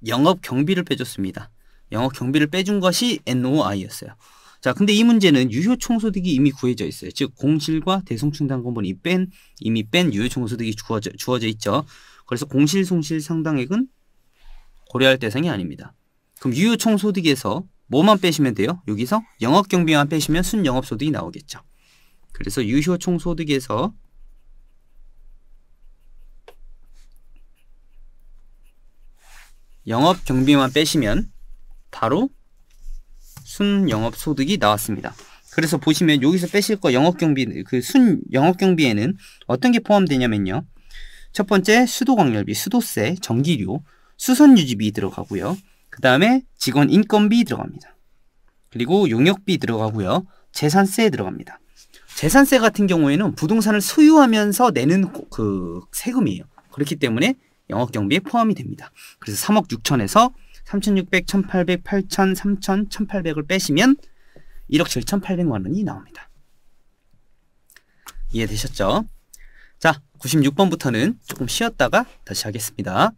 영업경비를 빼줬습니다. 영업경비를 빼준 것이 NOI였어요. 자, 근데 이 문제는 유효총소득이 이미 구해져 있어요. 즉 공실과 대손충당금은 이미 뺀 유효총소득이 주어져 있죠. 그래서 공실 손실 상당액은 고려할 대상이 아닙니다. 그럼 유효총소득에서 뭐만 빼시면 돼요? 여기서 영업경비만 빼시면 순영업소득이 나오겠죠. 그래서 유효총소득에서 영업경비만 빼시면 바로 순영업소득이 나왔습니다. 그래서 보시면 여기서 빼실 거 영업경비, 그 순영업경비에는 어떤 게 포함되냐면요. 첫 번째 수도광열비, 수도세, 전기료, 수선유지비 들어가고요. 그 다음에 직원 인건비 들어갑니다. 그리고 용역비 들어가고요. 재산세 들어갑니다. 재산세 같은 경우에는 부동산을 소유하면서 내는 그 세금이에요. 그렇기 때문에 영업경비에 포함이 됩니다. 그래서 3억 6천에서 3,600, 1,800, 8,000, 3,000, 1,800을 빼시면 1억 7,800만 원이 나옵니다. 이해되셨죠? 자, 96번부터는 조금 쉬었다가 다시 하겠습니다.